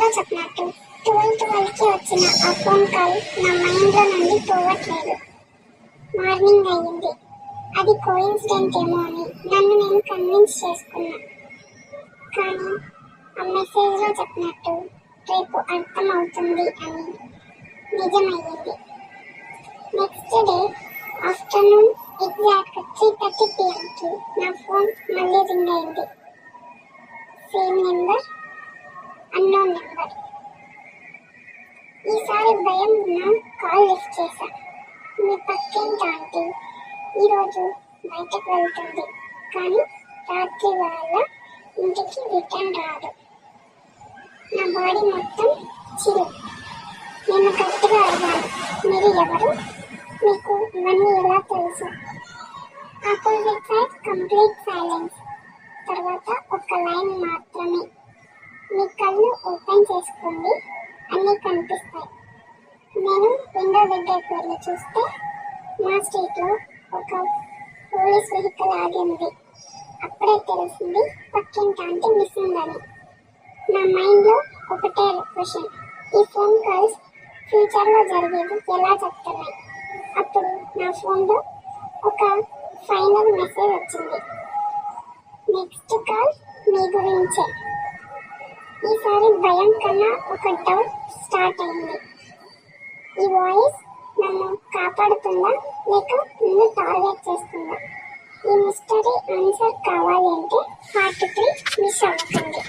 మెసేజ్లో చెప్పినట్టు 12కి వచ్చిన ఆ ఫోన్ కాల్ నా మైండ్లో నుండి పోవట్లేదు. మార్నింగ్ అయ్యింది. అది కోయిన్సిడెంట్ ఏమో అని నన్ను నేను కన్విన్స్ చేసుకున్నా. కానీ ఆ మెసేజ్లో చెప్పినట్టు రేపు అర్థం అవుతుంది అని నిజమయ్యింది. Next day afternoon exact 3:30 PM నా ఫోన్ మళ్ళీ రింగ్ అయింది. Same number, unknown number. ఈసారి భయం నా కాల్ లిఫ్ట్ చేశా. మీ పక్కింటి ఆంటీ ఈరోజు బయటకు వెళ్తుంది, కానీ రాత్రి వాళ్ళ ఇంటికి రిటర్న్ రాదు. నా బాడీ మొత్తం చిరు. నేను గట్టిగా అడిగాను, మీరు ఎవరు? మీకు ఇవన్నీ ఎలా తెలుసు? Opposite side complete silence. తర్వాత ఒక లైన్ మాత్రమే, మీ కళ్ళు ఓపెన్ చేసుకోండి, అన్నీ కనిపిస్తాయి. నేను విండో దగ్గరికి వెళ్ళి చూస్తే మా స్ట్రీట్లో ఒక పోలీస్ వెహికల్ ఆగి ఉంది. అప్పుడే తెలిసింది పక్కింటి ఆంటీ మిస్సింగ్ అని. నా మైండ్లో ఒకటే క్వశ్చన్, ఈ ఫోన్ కాల్స్ ఫ్యూచర్లో జరిగేది ఎలా చెప్తున్నాయి? అప్పుడు నా ఫోన్లో ఒక ఫైనల్ మెసేజ్ వచ్చింది, నెక్స్ట్ కాల్ మీ గురించే. ఈసారి భయం కన్నా ఒక డౌట్ స్టార్ట్ అయింది. ఈ వాయిస్ నన్ను కాపాడుతుందా లేక నన్ను టార్గెట్ చేస్తుందా? ఈ మిస్టరీ ఆన్సర్ కావాలి అంటే పార్ట్ 3 మిస్ అవ్వకండి.